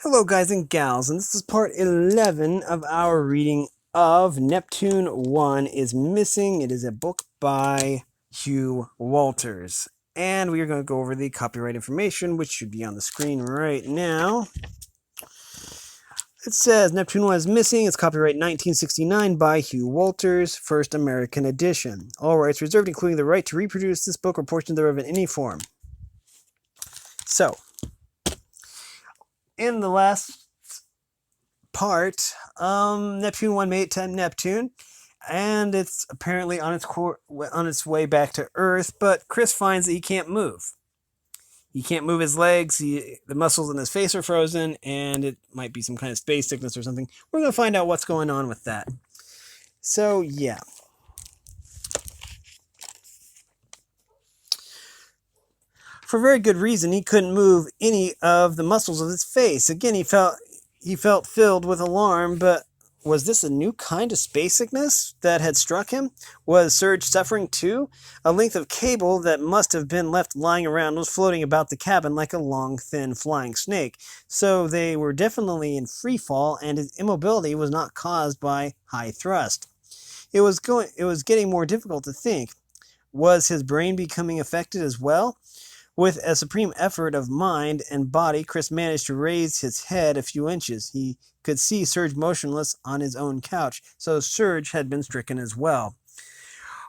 Hello, guys and gals, and this is part 11 of our reading of Neptune 1 is Missing. It is a book by Hugh Walters. And we are going to go over the copyright information, which should be on the screen right now. It says Neptune 1 is Missing. It's copyright 1969 by Hugh Walters, first American edition. All rights reserved, including the right to reproduce this book or portion thereof in any form. So, in the last part, Neptune 1 made it to Neptune, and it's apparently on its way back to Earth, but Chris finds that he can't move. He can't move his legs, the muscles in his face are frozen, and it might be some kind of space sickness or something. We're going to find out what's going on with that. So, yeah. For very good reason, he couldn't move any of the muscles of his face. Again, he felt filled with alarm, but was this a new kind of space sickness that had struck him? Was Serge suffering too? A length of cable that must have been left lying around was floating about the cabin like a long, thin, flying snake. So they were definitely in free fall, and his immobility was not caused by high thrust. It was getting more difficult to think. Was his brain becoming affected as well? With a supreme effort of mind and body, Chris managed to raise his head a few inches. He could see Serge motionless on his own couch, so Serge had been stricken as well.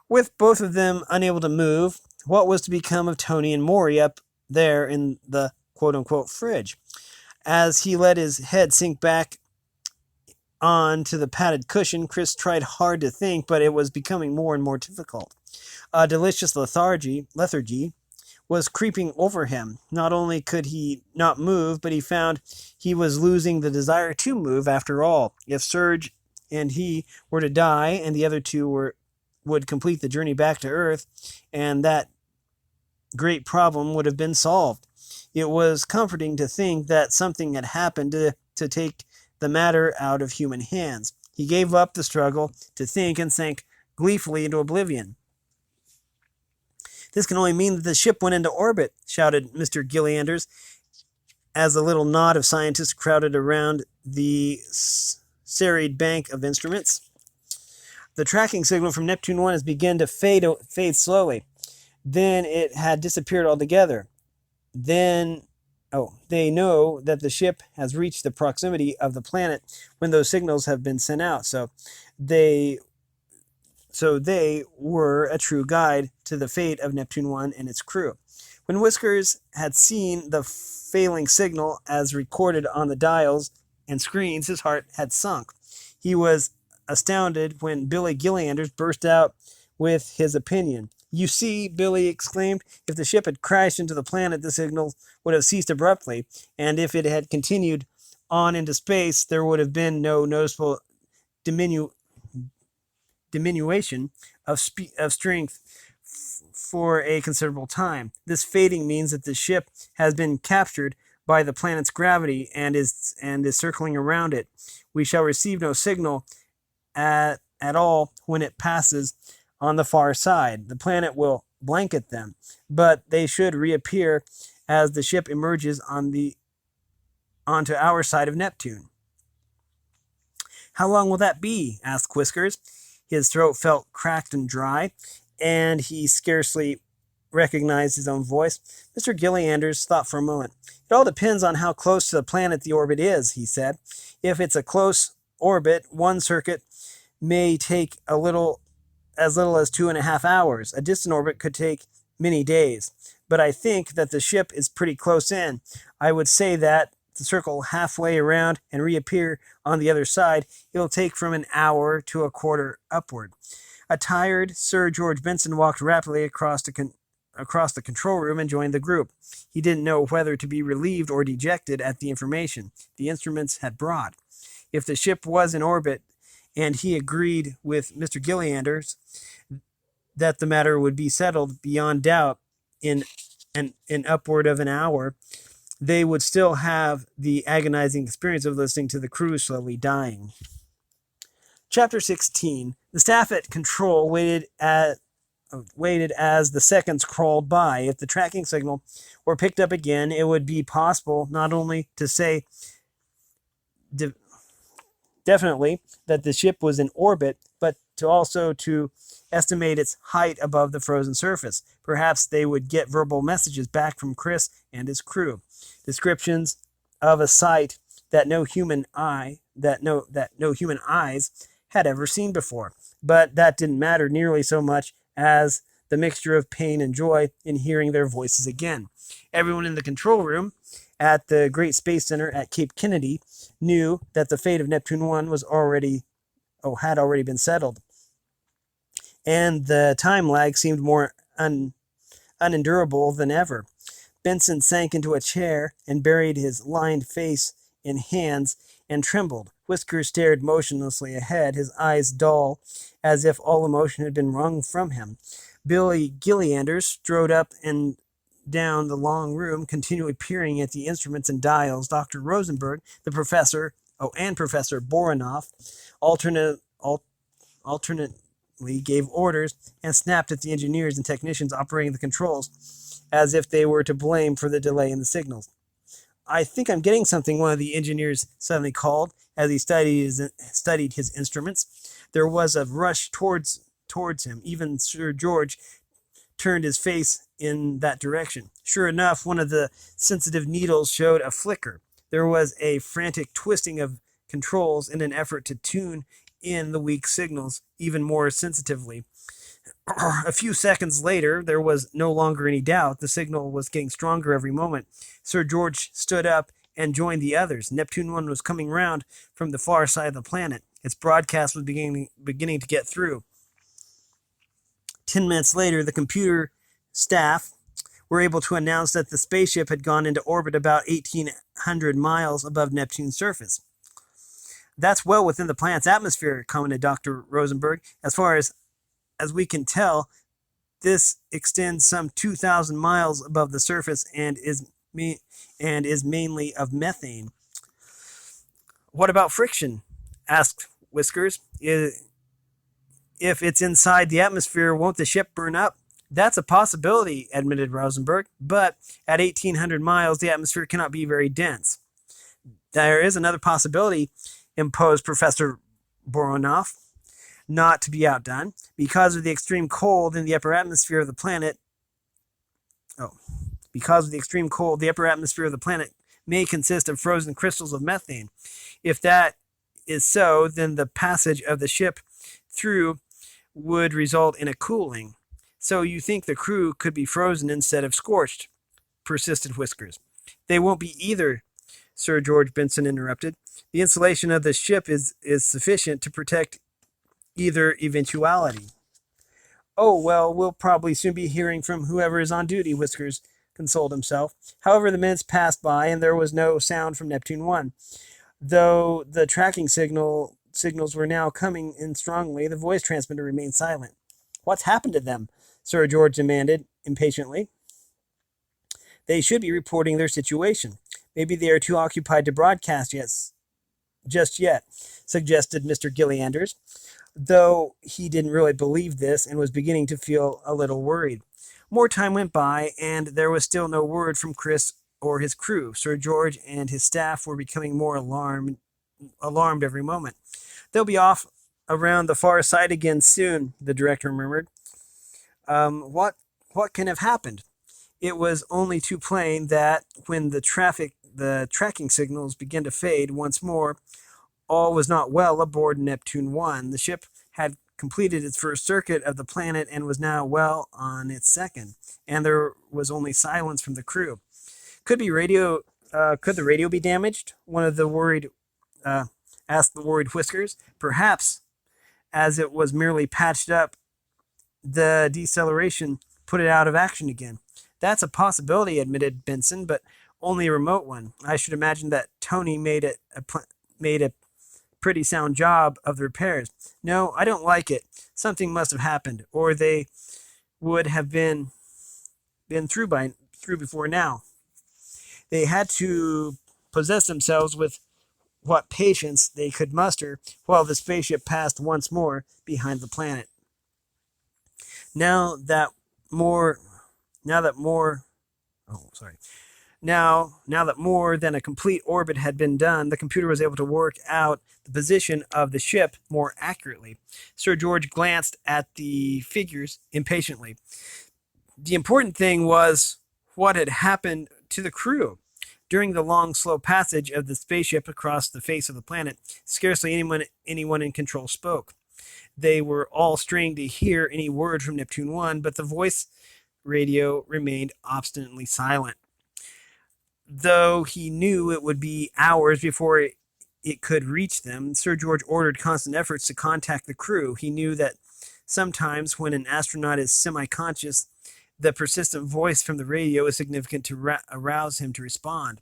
With both of them unable to move, what was to become of Tony and Maury up there in the quote-unquote fridge? As he let his head sink back onto the padded cushion, Chris tried hard to think, but it was becoming more and more difficult. A delicious lethargy was creeping over him. Not only could he not move, but he found he was losing the desire to move after all. If Serge and he were to die, and the other two would complete the journey back to Earth, and that great problem would have been solved. It was comforting to think that something had happened to take the matter out of human hands. He gave up the struggle to think and sank gleefully into oblivion. "This can only mean that the ship went into orbit," shouted Mr. Gillianders, as a little knot of scientists crowded around the serried bank of instruments. "The tracking signal from Neptune 1 has begun to fade slowly. Then it had disappeared altogether. They know that the ship has reached the proximity of the planet when those signals have been sent out, so they were a true guide to the fate of Neptune 1 and its crew." When Whiskers had seen the failing signal as recorded on the dials and screens, his heart had sunk. He was astounded when Billy Gillianders burst out with his opinion. "You see," Billy exclaimed, "if the ship had crashed into the planet, the signal would have ceased abruptly, and if it had continued on into space, there would have been no noticeable diminution of strength for a considerable time. This fading means that the ship has been captured by the planet's gravity and is circling around it. We shall receive no signal at all when it passes on the far side. The planet will blanket them, but they should reappear as the ship emerges onto our side of Neptune." "How long will that be?" asked Whiskers. His throat felt cracked and dry, and he scarcely recognized his own voice. Mr. Gillianders thought for a moment. "It all depends on how close to the planet the orbit is," he said. "If it's a close orbit, one circuit may take as little as 2.5 hours. A distant orbit could take many days. But I think that the ship is pretty close in. I would say that to circle halfway around and reappear on the other side, it'll take from an hour to a quarter upward." A tired Sir George Benson walked rapidly across the control room and joined the group. He didn't know whether to be relieved or dejected at the information the instruments had brought. If the ship was in orbit, and he agreed with Mr. Gillianders that the matter would be settled beyond doubt in upward of an hour, they would still have the agonizing experience of listening to the crew slowly dying. Chapter 16. The staff at control waited as the seconds crawled by. If the tracking signal were picked up again, it would be possible not only to say definitely that the ship was in orbit, but to estimate its height above the frozen surface. Perhaps they would get verbal messages back from Chris and his crew, descriptions of a sight that no human eyes had ever seen before. But that didn't matter nearly so much as the mixture of pain and joy in hearing their voices again. Everyone in the control room at the Great Space Center at Cape Kennedy knew that the fate of Neptune 1 had already been settled, and the time lag seemed more unendurable than ever. Benson sank into a chair and buried his lined face in hands and trembled. Whiskers stared motionlessly ahead, his eyes dull, as if all emotion had been wrung from him. Billy Gillianders strode up and down the long room, continually peering at the instruments and dials. Dr. Rosenberg, the professor, and Professor Boronoff, alternately gave orders and snapped at the engineers and technicians operating the controls, as if they were to blame for the delay in the signals. "I think I'm getting something," one of the engineers suddenly called as he studied his instruments. There was a rush towards him. Even Sir George turned his face in that direction. Sure enough, one of the sensitive needles showed a flicker. There was a frantic twisting of controls in an effort to tune in the weak signals even more sensitively. A few seconds later, there was no longer any doubt. The signal was getting stronger every moment. Sir George stood up and joined the others. Neptune 1 was coming round from the far side of the planet. Its broadcast was beginning to get through. 10 minutes later, the computer staff were able to announce that the spaceship had gone into orbit about 1,800 miles above Neptune's surface. "That's well within the planet's atmosphere," commented Dr. Rosenberg. "As far as we can tell, this extends some 2,000 miles above the surface and is mainly of methane." "What about friction?" asked Whiskers. "If it's inside the atmosphere, won't the ship burn up?" "That's a possibility," admitted Rosenberg, "but at 1,800 miles, the atmosphere cannot be very dense." "There is another possibility," imposed Professor Boronoff, not to be outdone. Because of the extreme cold in the upper atmosphere of the planet may consist of frozen crystals of methane. If that is so, then the passage of the ship through would result in a cooling. "So you think the crew could be frozen instead of scorched?" persisted Whiskers. "They won't be either," Sir George Benson interrupted. "The insulation of the ship is sufficient to protect either eventuality." "Oh, well, we'll probably soon be hearing from whoever is on duty," Whiskers consoled himself. However, the minutes passed by, and there was no sound from Neptune 1. Though the tracking signals were now coming in strongly, the voice transmitter remained silent. "What's happened to them?" Sir George demanded impatiently. "They should be reporting their situation. Maybe they are too occupied to broadcast just yet," suggested Mr. Gillianders, though he didn't really believe this and was beginning to feel a little worried. More time went by, and there was still no word from Chris or his crew. Sir George and his staff were becoming more alarmed every moment. "They'll be off around the far side again soon," the director murmured. What can have happened?" It was only too plain that when the tracking signals began to fade once more, all was not well aboard Neptune 1. The ship had completed its first circuit of the planet and was now well on its second, and there was only silence from the crew. Could the radio be damaged?" One of the asked the worried Whiskers. "Perhaps, as it was merely patched up, the deceleration put it out of action again." "That's a possibility," admitted Benson, "but only a remote one. I should imagine that Tony made a pretty sound job of the repairs. No, I don't like it. Something must have happened, or they would have been through before now." They had to possess themselves with what patience they could muster while the spaceship passed once more behind the planet. Now that more Now that more than a complete orbit had been done, the computer was able to work out the position of the ship more accurately. Sir George glanced at the figures impatiently. The important thing was what had happened to the crew. During the long, slow passage of the spaceship across the face of the planet, scarcely anyone in control spoke. They were all straining to hear any word from Neptune 1, but the voice radio remained obstinately silent. Though he knew it would be hours before it could reach them, Sir George ordered constant efforts to contact the crew. He knew that sometimes when an astronaut is semi-conscious, the persistent voice from the radio is significant to arouse him to respond.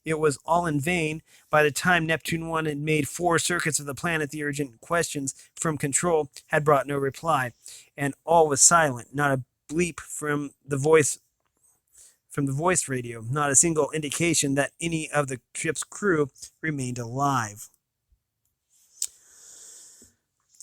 It was all in vain. By the time Neptune 1 had made 4 circuits of the planet, the urgent questions from control had brought no reply, and all was silent. Not a bleep from the voice radio, not a single indication that any of the ship's crew remained alive.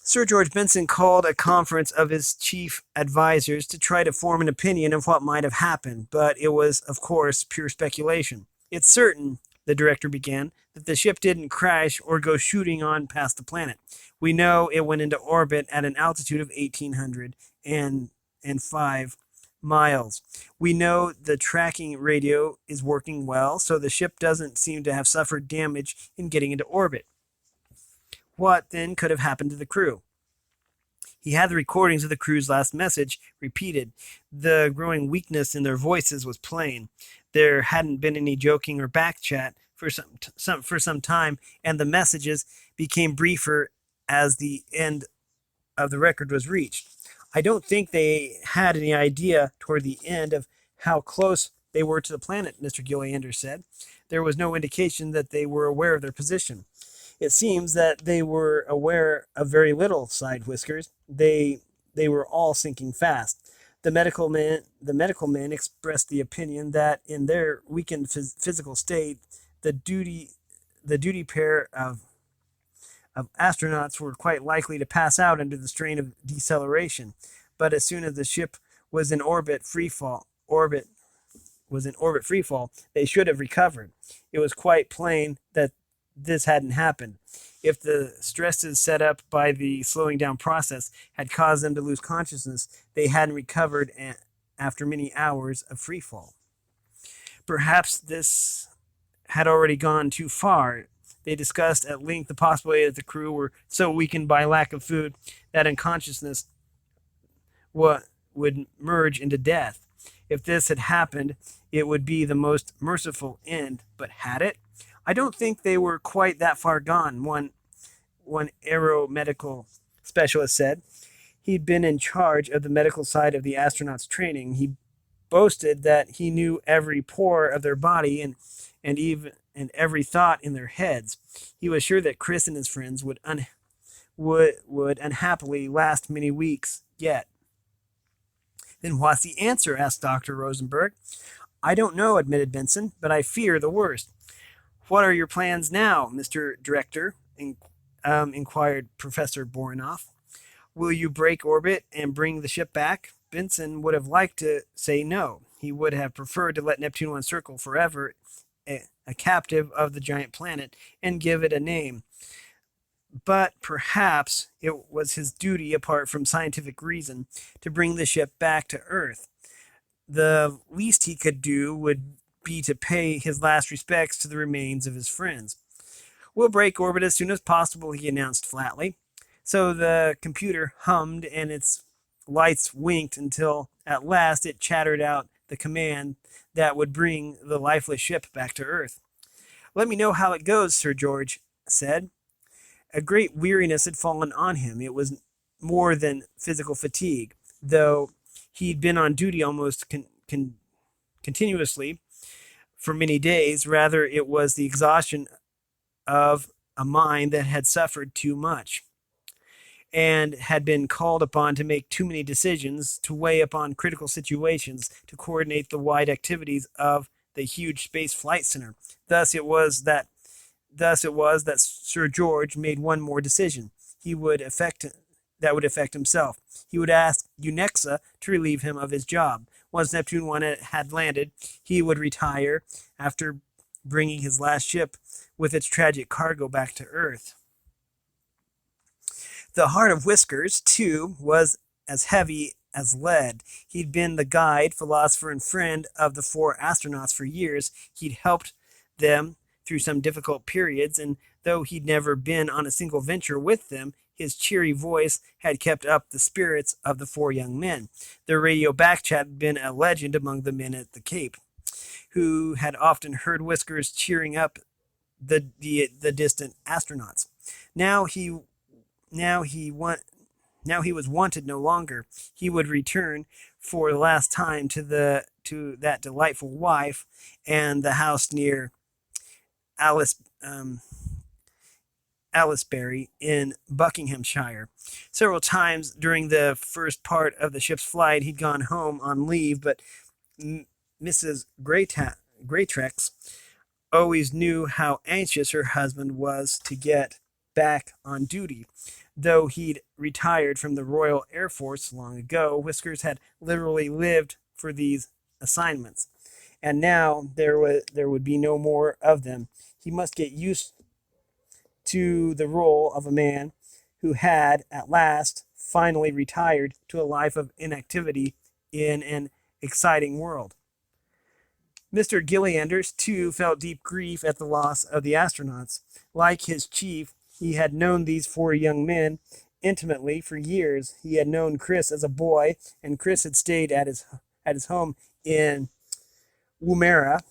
Sir George Benson called a conference of his chief advisors to try to form an opinion of what might have happened, but it was, of course, pure speculation. It's certain, the director began, that the ship didn't crash or go shooting on past the planet. We know it went into orbit at an altitude of 1,805 miles. We know the tracking radio is working well, so the ship doesn't seem to have suffered damage in getting into orbit. What, then, could have happened to the crew? He had the recordings of the crew's last message repeated. The growing weakness in their voices was plain. There hadn't been any joking or back chat for some time, and the messages became briefer as the end of the record was reached. I don't think they had any idea toward the end of how close they were to the planet, Mr. Gilliander said. There was no indication that they were aware of their position. It seems that they were aware of very little, sighed Whiskers. They were all sinking fast. The medical men expressed the opinion that in their weakened physical state, the duty pair of astronauts were quite likely to pass out under the strain of deceleration. But as soon as the ship was in orbit free fall, they should have recovered. It was quite plain that this hadn't happened. If the stresses set up by the slowing down process had caused them to lose consciousness, they hadn't recovered after many hours of free fall. Perhaps this had already gone too far. They discussed at length the possibility that the crew were so weakened by lack of food that unconsciousness would merge into death. If this had happened, it would be the most merciful end. But had it? I don't think they were quite that far gone, one aeromedical specialist said. He'd been in charge of the medical side of the astronauts' training. He boasted that he knew every pore of their body and every thought in their heads. He was sure that Chris and his friends would unhappily last many weeks yet. Then what's the answer? Asked Dr. Rosenberg. I don't know, admitted Benson, but I fear the worst. What are your plans now, Mr. Director? Inquired Professor Boronoff. Will you break orbit and bring the ship back? Benson would have liked to say no. He would have preferred to let Neptune 1 circle forever, a captive of the giant planet, and give it a name. But perhaps it was his duty, apart from scientific reason, to bring the ship back to Earth. The least he could do would be to pay his last respects to the remains of his friends. We'll break orbit as soon as possible, he announced flatly. So the computer hummed and its lights winked until at last it chattered out the command that would bring the lifeless ship back to Earth. Let me know how it goes, Sir George said. A great weariness had fallen on him. It was more than physical fatigue, though he'd been on duty almost continuously for many days. Rather, it was the exhaustion of a mind that had suffered too much and had been called upon to make too many decisions, to weigh upon critical situations, to coordinate the wide activities of the huge space flight center. Thus it was that Sir George made one more decision. That would affect himself. He would ask UNEXA to relieve him of his job. Once Neptune 1 had landed, he would retire after bringing his last ship with its tragic cargo back to Earth. The heart of Whiskers, too, was as heavy as lead. He'd been the guide, philosopher, and friend of the 4 astronauts for years. He'd helped them through some difficult periods, and though he'd never been on a single venture with them, his cheery voice had kept up the spirits of the 4 young men. Their radio backchat had been a legend among the men at the Cape, who had often heard Whiskers cheering up the distant astronauts. Now he was wanted no longer. He would return for the last time to that delightful wife and the house near Aylesbury in Buckinghamshire. Several times during the first part of the ship's flight, he'd gone home on leave, but Mrs. Greatrex always knew how anxious her husband was to get back on duty. Though he'd retired from the Royal Air Force long ago, Whiskers had literally lived for these assignments. And now there would be no more of them. He must get used to the role of a man who had, at last, finally retired to a life of inactivity in an exciting world. Mr. Gillianders, too, felt deep grief at the loss of the astronauts. Like his chief, he had known these 4 young men intimately for years. He had known Chris as a boy, and Chris had stayed at his home in Woomera.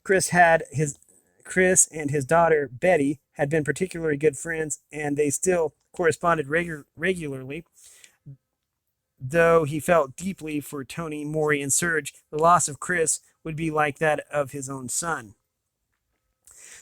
Chris and his daughter Betty had been particularly good friends, and they still corresponded regularly. Though he felt deeply for Tony, Maury, and Serge, the loss of Chris would be like that of his own son.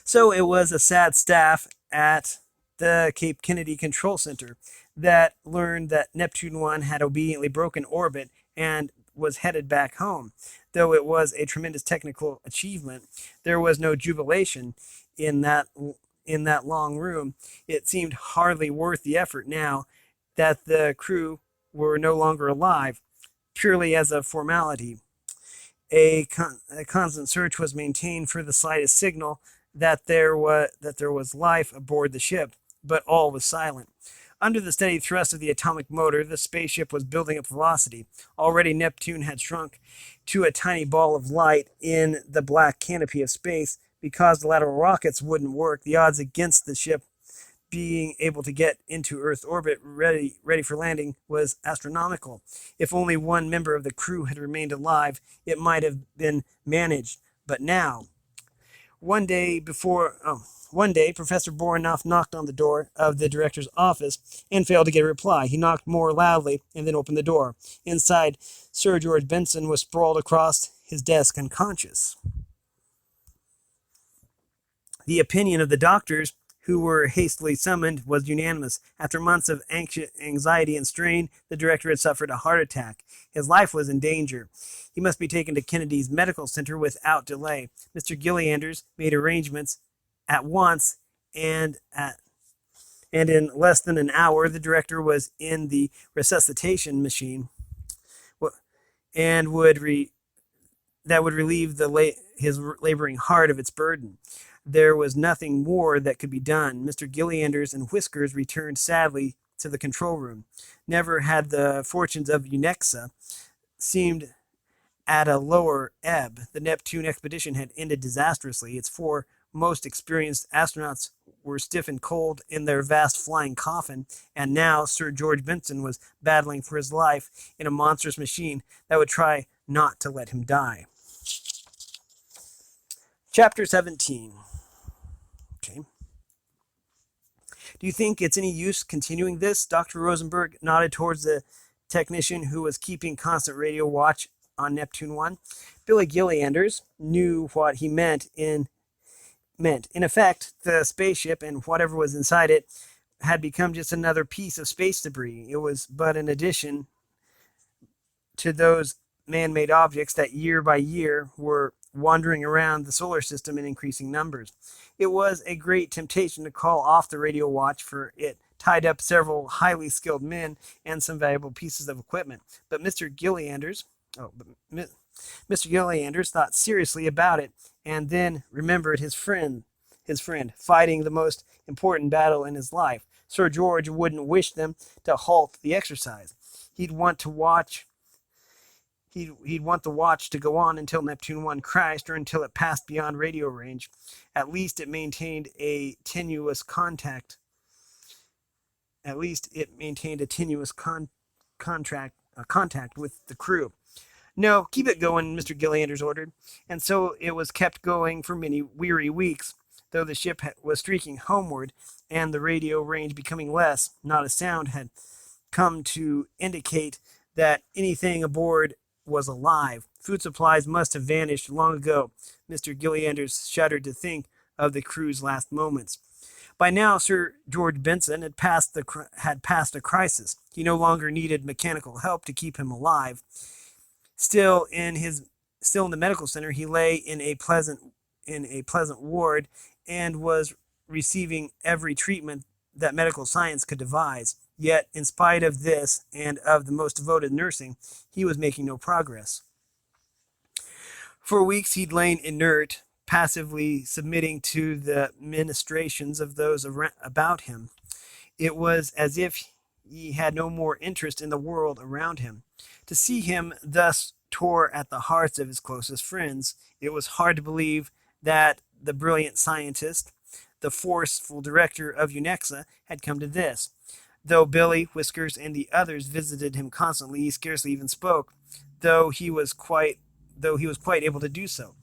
So it was a sad staff at the Cape Kennedy Control Center that learned that Neptune 1 had obediently broken orbit and was headed back home. Though it was a tremendous technical achievement, there was no jubilation in that long room. It seemed hardly worth the effort now that the crew were no longer alive, purely as a formality. A constant search was maintained for the slightest signal that there was life aboard the ship, but all was silent. Under the steady thrust of the atomic motor, the spaceship was building up velocity. Already Neptune had shrunk to a tiny ball of light in the black canopy of space. Because the lateral rockets wouldn't work, the odds against the ship being able to get into Earth orbit ready for landing was astronomical. If only one member of the crew had remained alive, it might have been managed. But now, one day, Professor Boronoff knocked on the door of the director's office and failed to get a reply. He knocked more loudly and then opened the door. Inside, Sir George Benson was sprawled across his desk unconscious. The opinion of the doctors, who were hastily summoned, was unanimous. After months of anxiety and strain, the director had suffered a heart attack. His life was in danger. He must be taken to Kennedy's Medical Center without delay. Mr. Gillianders made arrangements at once, and in less than an hour, the director was in the resuscitation machine, and that would relieve his laboring heart of its burden. There was nothing more that could be done. Mr. Gillianders and Whiskers returned sadly to the control room. Never had the fortunes of Unexa seemed at a lower ebb. The Neptune expedition had ended disastrously. Its 4 most experienced astronauts were stiff and cold in their vast flying coffin, and now Sir George Benson was battling for his life in a monstrous machine that would try not to let him die. Chapter 17. Okay. Do you think it's any use continuing this? Dr. Rosenberg nodded towards the technician who was keeping constant radio watch on Neptune 1. Billy Gillianders knew what he meant. In effect, the spaceship and whatever was inside it had become just another piece of space debris. It was but an addition to those man-made objects that year by year were wandering around the solar system in increasing numbers. It was a great temptation to call off the radio watch, for it tied up several highly skilled men and some valuable pieces of equipment. But Mr. Gillianders Oh, but Mr. Gillianders thought seriously about it, and then remembered his friend fighting the most important battle in his life. Sir George wouldn't wish them to halt the exercise. He'd want to watch he'd want the watch to go on until Neptune 1 crashed or until it passed beyond radio range. At least it maintained a tenuous contact. At least it maintained a tenuous contact with the crew. No, keep it going, Mr. Gillianders ordered. And so it was kept going for many weary weeks, though the ship was streaking homeward and the radio range becoming less. Not a sound had come to indicate that anything aboard was alive. Food supplies must have vanished long ago. Mr. Gillianders shuddered to think of the crew's last moments. By now, Sir George Benson had passed a crisis. He no longer needed mechanical help to keep him alive. Still in his still in the medical center, he lay in a pleasant ward and was receiving every treatment that medical science could devise. Yet, in spite of this and of the most devoted nursing, he was making no progress. For weeks he'd lain inert, passively submitting to the ministrations of those about him. It was as if he had no more interest in the world around him. To see him thus tore at the hearts of his closest friends, it was hard to believe that the brilliant scientist, the forceful director of Unexa, had come to this. Though Billy, Whiskers, and the others visited him constantly, he scarcely even spoke, though he was quite able to do so.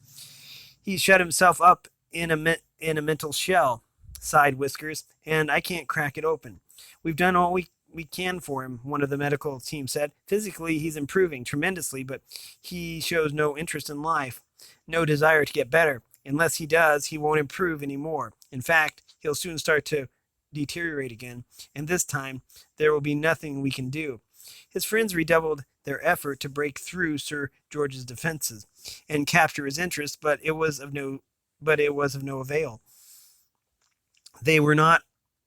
He shut himself up in a mental shell, sighed Whiskers, and I can't crack it open. We've done all we can for him, one of the medical team said. Physically, he's improving tremendously, but he shows no interest in life, no desire to get better. Unless he does, he won't improve anymore. In fact, he'll soon start to deteriorate again, and this time there will be nothing we can do. His friends redoubled their effort to break through Sir George's defenses and capture his interest, but it was of no avail. They were not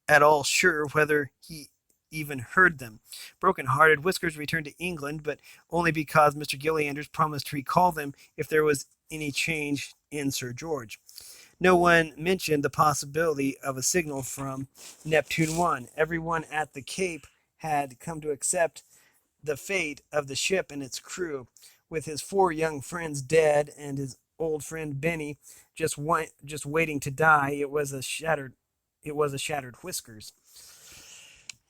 at all sure whether he even heard them. Broken-hearted, Whiskers returned to England, but only because Mr. Gillianders promised to recall them if there was any change in Sir George. No one mentioned the possibility of a signal from Neptune 1. Everyone at the Cape had come to accept the fate of the ship and its crew. With his 4 young friends dead and his old friend Benny just waiting to die, it was a shattered Whiskers.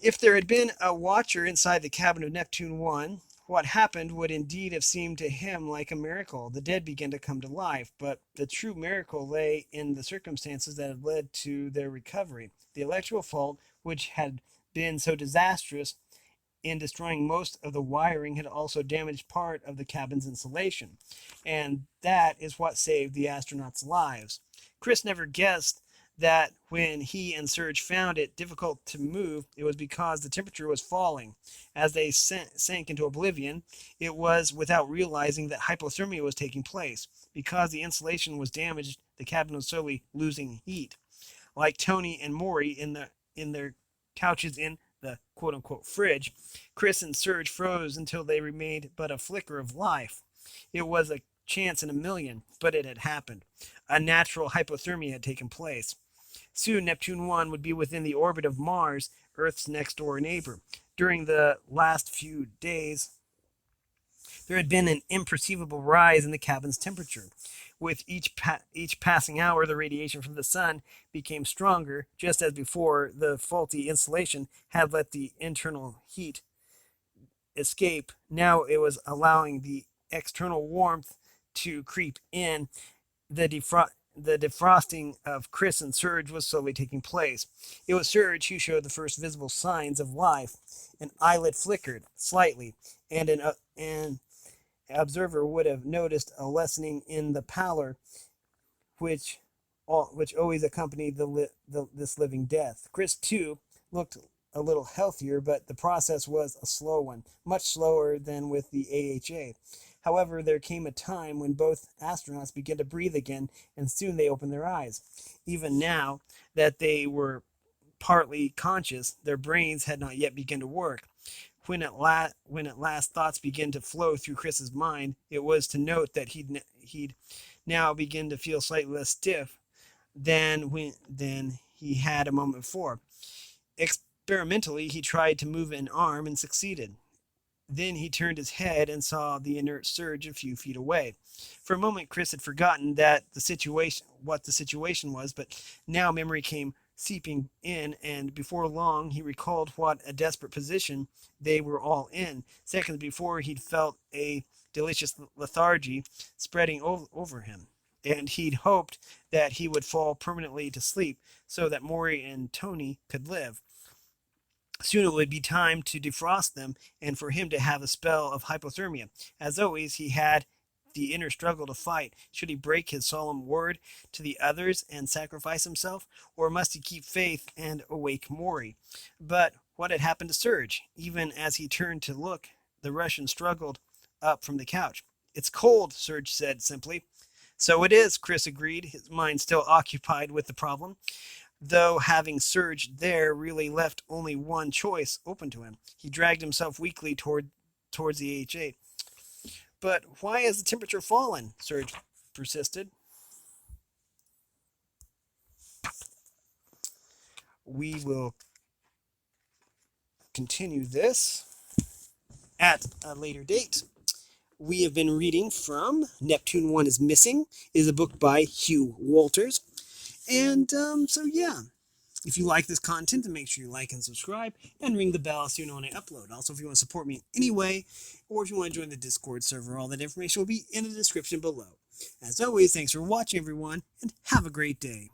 If there had been a watcher inside the cabin of Neptune 1, what happened would indeed have seemed to him like a miracle. The dead began to come to life, but the true miracle lay in the circumstances that had led to their recovery. The electrical fault, which had been so disastrous in destroying most of the wiring, had also damaged part of the cabin's insulation. And that is what saved the astronauts' lives. Chris never guessed that when he and Serge found it difficult to move, it was because the temperature was falling. As they sank into oblivion, it was without realizing that hypothermia was taking place. Because the insulation was damaged, the cabin was slowly losing heat. Like Tony and Maury in their couches in the quote-unquote fridge, Chris and Serge froze until they remained but a flicker of life. It was a chance in a million, but it had happened. A natural hypothermia had taken place. Soon Neptune 1 would be within the orbit of Mars, Earth's next-door neighbor. During the last few days, there had been an imperceptible rise in the cabin's temperature. With each passing hour, the radiation from the sun became stronger. Just as before, the faulty insulation had let the internal heat escape. Now it was allowing the external warmth to creep in. The defrosting of Chris and Serge was slowly taking place. It was Serge who showed the first visible signs of life. An eyelid flickered slightly, and an observer would have noticed a lessening in the pallor which always accompanied this living death. Chris, too, looked a little healthier, but the process was a slow one, much slower than with the AHA. However, there came a time when both astronauts began to breathe again, and soon they opened their eyes. Even now that they were partly conscious, their brains had not yet begun to work. When at last thoughts began to flow through Chris's mind, it was to note that he'd now begin to feel slightly less stiff than he had a moment before. Experimentally, he tried to move an arm and succeeded. Then he turned his head and saw the inert surge a few feet away. For a moment, Chris had forgotten what the situation was, but now memory came seeping in, and before long he recalled what a desperate position they were all in. Seconds before, he'd felt a delicious lethargy spreading over him, and he'd hoped that he would fall permanently to sleep so that Maury and Tony could live. Soon it would be time to defrost them and for him to have a spell of hypothermia. As always, he had the inner struggle to fight. Should he break his solemn word to the others and sacrifice himself, or must he keep faith and awake Maury? But what had happened to Serge? Even as he turned to look, the Russian struggled up from the couch. "It's cold," Serge said simply. "So it is," Chris agreed, his mind still occupied with the problem, though having Serge there really left only one choice open to him. He dragged himself weakly towards the AHA. "But why has the temperature fallen?" Serge persisted. We will continue this at a later date. We have been reading from Neptune 1 is Missing. It is a book by Hugh Walters. And so yeah, if you like this content, then make sure you like and subscribe and ring the bell so you know when I upload. Also, if you want to support me in any way, or if you want to join the Discord server, all that information will be in the description below. As always, thanks for watching, everyone, and have a great day.